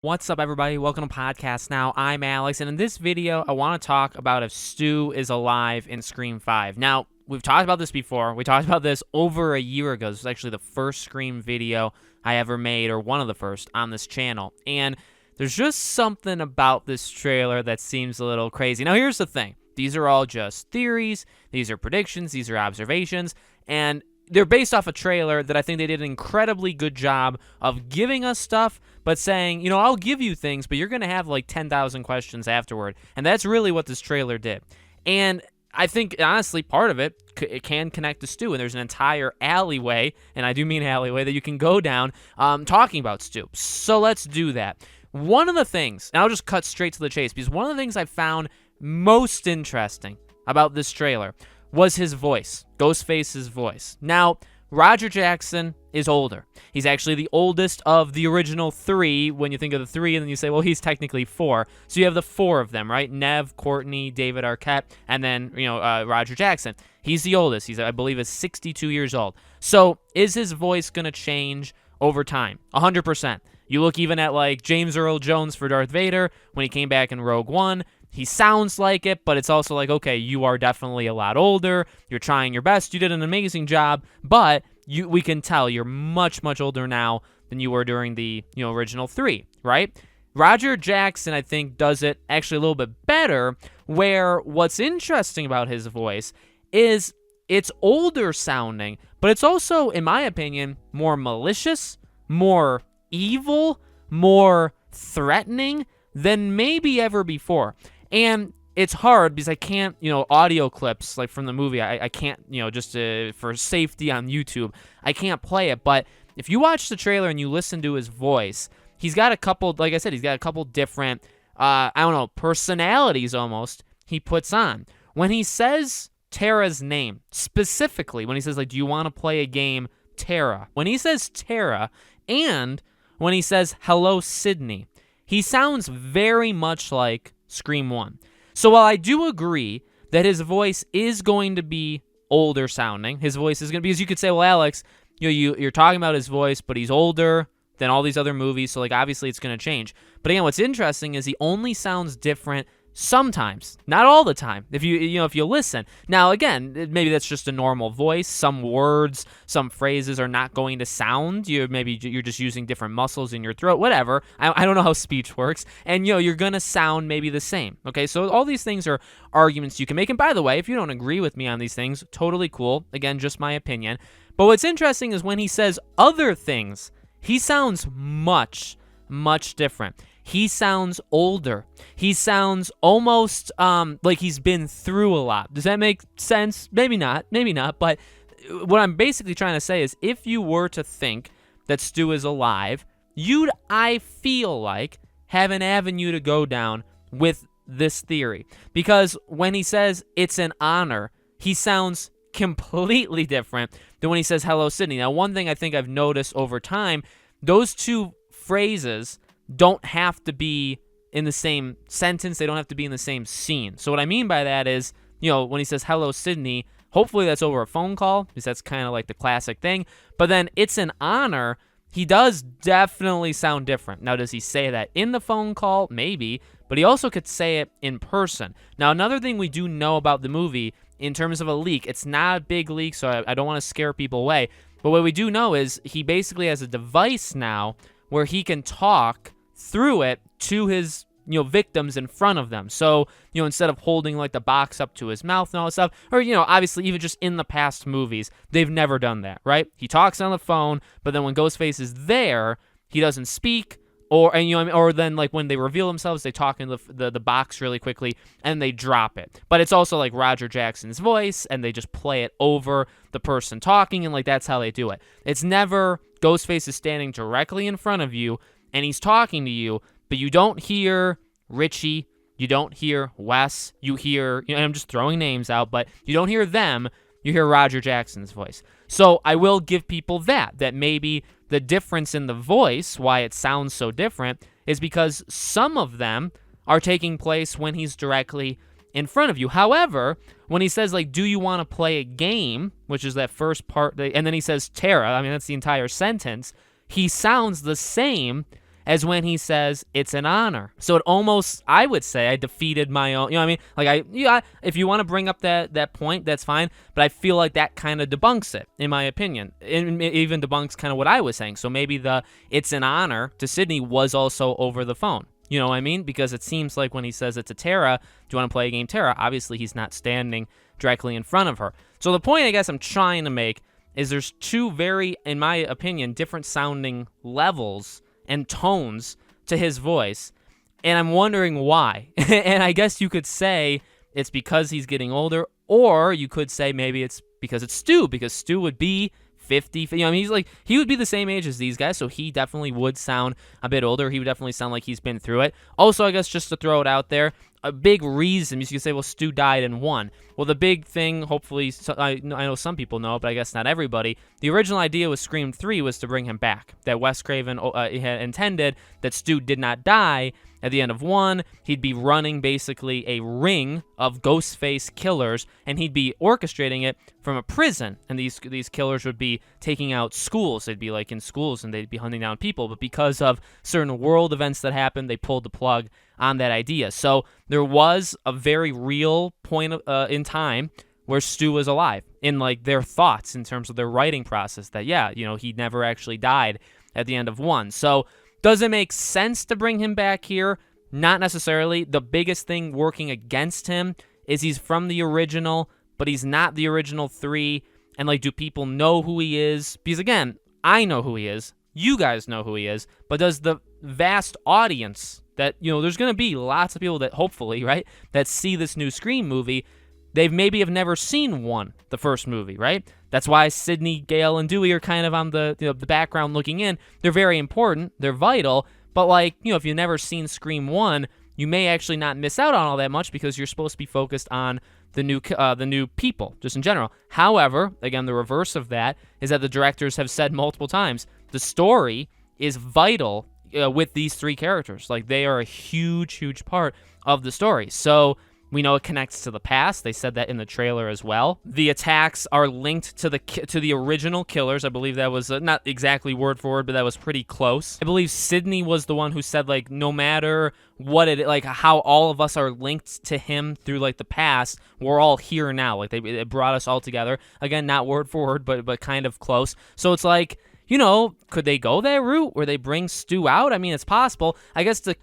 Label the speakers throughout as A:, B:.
A: What's up, everybody? Welcome to Podcast Now. I'm Alex, and in this video, I want to talk about if Stu is alive in Scream 5. Now, we've talked about this before. We talked about this over a year ago. This was actually the first Scream video I ever made, or one of the first, on this channel. And there's just something about this trailer that seems a little crazy. Now, here's the thing. These are all just theories. These are predictions. These are observations. And they're based off a trailer that I think they did an incredibly good job of giving us stuff, but saying, I'll give you things, but you're going to have like 10,000 questions afterward. And that's really what this trailer did. And I think, honestly, part of it can connect to Stu, and there's an entire alleyway, and I do mean alleyway, that you can go down talking about Stu. So let's do that. One of the things, and I'll just cut straight to the chase, because one of the things I found most interesting about this trailer was his voice, Ghostface's voice. Now, Roger Jackson is older. He's actually the oldest of the original three. When you think of the three, and then you say, well, he's technically four. So you have the four of them, right? Nev, Courtney, David Arquette, and then, Roger Jackson. He's the oldest. He's, I believe, is 62 years old. So is his voice going to change over time? 100%. You look even at, like, James Earl Jones for Darth Vader when he came back in Rogue One. He sounds like it, but it's also like, okay, you are definitely a lot older. You're trying your best. You did an amazing job, but we can tell you're much, much older now than you were during the original three, right? Roger Jackson, I think, does it actually a little bit better, where what's interesting about his voice is it's older sounding, but it's also, in my opinion, more malicious, more evil, more threatening than maybe ever before. And it's hard because I can't, audio clips like from the movie, I can't, just for safety on YouTube, I can't play it. But if you watch the trailer and you listen to his voice, he's got a couple, like I said, he's got a couple different, personalities almost he puts on. When he says Tara's name, specifically, when he says, like, do you want to play a game, Tara? When he says Tara, and when he says, hello, Sydney, he sounds very much like Scream 1. So while I do agree that his voice is going to be older sounding, his voice is going to be, because you could say, well, Alex, you're talking about his voice, but he's older than all these other movies, so like obviously it's going to change. But again, what's interesting is he only sounds different sometimes, not all the time, if you listen. Now, again, maybe that's just a normal voice. Some words, some phrases are not going to sound. Maybe you're just using different muscles in your throat, whatever. I don't know how speech works. And, you're going to sound maybe the same. Okay, so all these things are arguments you can make. And by the way, if you don't agree with me on these things, totally cool. Again, just my opinion. But what's interesting is when he says other things, he sounds much, much different. He sounds older. He sounds almost like he's been through a lot. Does that make sense? Maybe not. But what I'm basically trying to say is if you were to think that Stu is alive, you'd, I feel like, have an avenue to go down with this theory. Because when he says it's an honor, he sounds completely different than when he says hello, Sydney. Now, one thing I think I've noticed over time, those two phrases don't have to be in the same sentence. They don't have to be in the same scene. So what I mean by that is, when he says, hello, Sydney, hopefully that's over a phone call, because that's kind of like the classic thing. But then it's an honor. He does definitely sound different. Now, does he say that in the phone call? Maybe. But he also could say it in person. Now, another thing we do know about the movie in terms of a leak, it's not a big leak, so I don't want to scare people away. But what we do know is he basically has a device now where he can talk through it to his victims in front of them. So instead of holding like the box up to his mouth and all that stuff, or obviously even just in the past movies, they've never done that, right? He talks on the phone, but then when Ghostface is there, he doesn't speak, or then like when they reveal themselves, they talk in the box really quickly and they drop it. But it's also like Roger Jackson's voice, and they just play it over the person talking, and like that's how they do it. It's never Ghostface is standing directly in front of you and he's talking to you, but you don't hear Richie, you don't hear Wes, you hear, I'm just throwing names out, but you don't hear them, you hear Roger Jackson's voice. So I will give people that maybe the difference in the voice, why it sounds so different, is because some of them are taking place when he's directly in front of you. However, when he says, like, do you want to play a game, which is that first part, and then he says Tara, I mean, that's the entire sentence, he sounds the same as when he says it's an honor. So it almost, I would say, I defeated my own, you know what I mean? Like if you want to bring up that point, that's fine, but I feel like that kind of debunks it, in my opinion. It even debunks kind of what I was saying. So maybe the it's an honor to Sydney was also over the phone. You know what I mean? Because it seems like when he says it's a Tara, do you want to play a game, Tara? Obviously, he's not standing directly in front of her. So the point I guess I'm trying to make is there's two very, in my opinion, different sounding levels and tones to his voice, and I'm wondering why. And I guess you could say it's because he's getting older, or you could say maybe it's because it's Stu, because Stu would be 50, you know, I mean, he would be the same age as these guys, so he definitely would sound a bit older. He would definitely sound like he's been through it. Also, I guess just to throw it out there, a big reason, you could say, well, Stu died in 1. Well, the big thing, hopefully, I know some people know, but I guess not everybody, the original idea with Scream 3 was to bring him back, that Wes Craven had intended that Stu did not die. At the end of 1, he'd be running basically a ring of Ghostface killers, and he'd be orchestrating it from a prison. And these killers would be taking out schools. They'd be like in schools, and they'd be hunting down people. But because of certain world events that happened, they pulled the plug on that idea. So there was a very real point in time where Stu was alive, in like their thoughts in terms of their writing process, that, yeah, you know, he never actually died at the end of 1. So does it make sense to bring him back here? Not necessarily. The biggest thing working against him is he's from the original, but he's not the original 3. And, like, do people know who he is? Because, again, I know who he is. You guys know who he is. But does the vast audience that, you know, there's going to be lots of people that hopefully, right, that see this new Scream movie, they've maybe have never seen the first movie, right? That's why Sidney, Gale, and Dewey are kind of on the background looking in. They're very important. They're vital. But, like, you know, if you've never seen Scream 1, you may actually not miss out on all that much because you're supposed to be focused on the new people, just in general. However, again, the reverse of that is that the directors have said multiple times, the story is vital with these 3 characters. Like, they are a huge, huge part of the story. So we know it connects to the past. They said that in the trailer as well. The attacks are linked to the original killers. I believe that was not exactly word for word, but that was pretty close. I believe Sidney was the one who said, like, no matter what like how all of us are linked to him through like the past, we're all here now. Like it brought us all together. Again, not word for word, but kind of close. So it's like, you know, could they go that route where they bring Stu out? I mean, it's possible. I guess to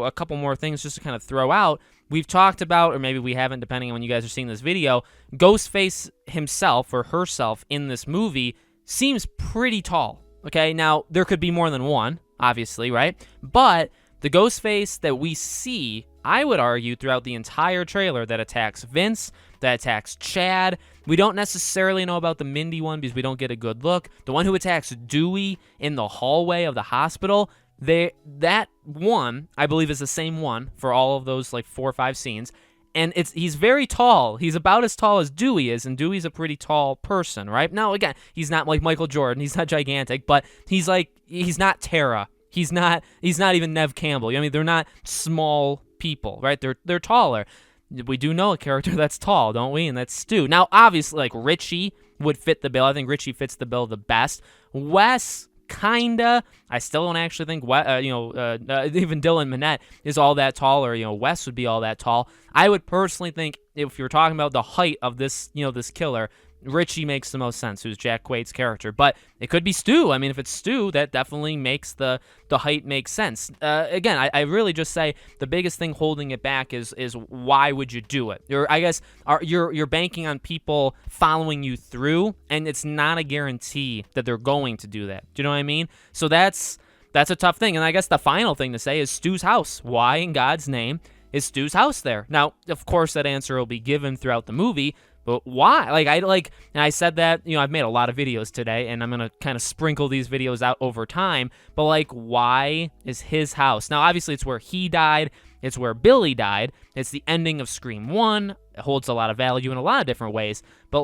A: a couple more things just to kind of throw out. We've talked about, or maybe we haven't, depending on when you guys are seeing this video, Ghostface himself or herself in this movie seems pretty tall. Okay, now there could be more than one, obviously, right? But the Ghostface that we see, I would argue, throughout the entire trailer that attacks Vince, that attacks Chad. We don't necessarily know about the Mindy one because we don't get a good look. The one who attacks Dewey in the hallway of the hospital, that one, I believe, is the same one for all of those like 4 or 5 scenes. And he's very tall. He's about as tall as Dewey is, and Dewey's a pretty tall person, right? Now, again, he's not like Michael Jordan. He's not gigantic, but he's not Tara. He's not even Nev Campbell. I mean, they're not small people, right? They're taller. We do know a character that's tall, don't we? And that's Stu. Now, obviously, like Richie would fit the bill. I think Richie fits the bill the best. Wes, kinda. I still don't actually think even Dylan Minnette is all that tall, or Wes would be all that tall. I would personally think if you're talking about the height of this this killer, Richie makes the most sense, who's Jack Quaid's character. But it could be Stu. I mean, if it's Stu, that definitely makes the height make sense. Again, I really just say the biggest thing holding it back is why would you do it? You're banking on people following you through, and it's not a guarantee that they're going to do that. Do you know what I mean? So that's a tough thing. And I guess the final thing to say is Stu's house. Why in God's name is Stu's house there? Now, of course, that answer will be given throughout the movie. But why? And I said that, I've made a lot of videos today, and I'm going to kind of sprinkle these videos out over time. But, why is his house? Now, obviously, it's where he died. It's where Billy died. It's the ending of Scream 1. It holds a lot of value in a lot of different ways. But,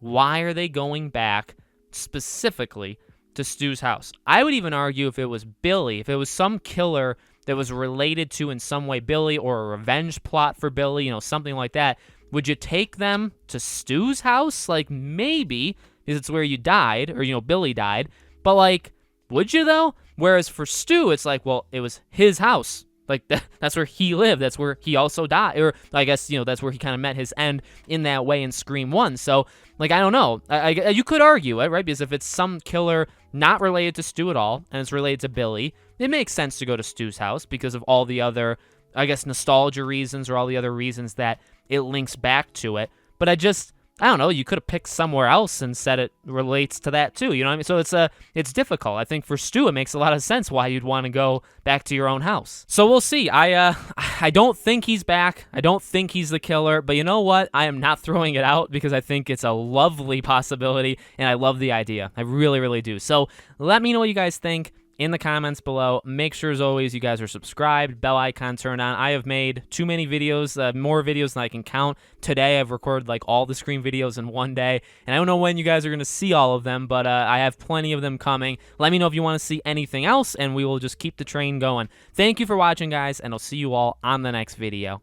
A: why are they going back specifically to Stu's house? I would even argue if it was Billy, if it was some killer that was related to in some way Billy, or a revenge plot for Billy, something like that, would you take them to Stu's house? Maybe, because it's where you died, or, Billy died. But, would you, though? Whereas for Stu, it's like, well, it was his house. Like, that's where he lived. That's where he also died. Or I guess, that's where he kind of met his end in that way in Scream 1. So, like, I don't know. You could argue it, right? Because if it's some killer not related to Stu at all, and it's related to Billy, it makes sense to go to Stu's house because of all the other, I guess, nostalgia reasons or all the other reasons that it links back to it. But I don't know, you could have picked somewhere else and said it relates to that too, you know what I mean? So it's difficult. I think for Stu, it makes a lot of sense why you'd want to go back to your own house. So we'll see. I don't think he's back. I don't think he's the killer, but you know what? I am not throwing it out because I think it's a lovely possibility and I love the idea. I really, really do. So let me know what you guys think in the comments below. Make sure, as always, you guys are subscribed, bell icon turned on. I have made too many videos, more videos than I can count. Today, I've recorded like all the Scream videos in one day, and I don't know when you guys are going to see all of them, but I have plenty of them coming. Let me know if you want to see anything else, and we will just keep the train going. Thank you for watching, guys, and I'll see you all on the next video.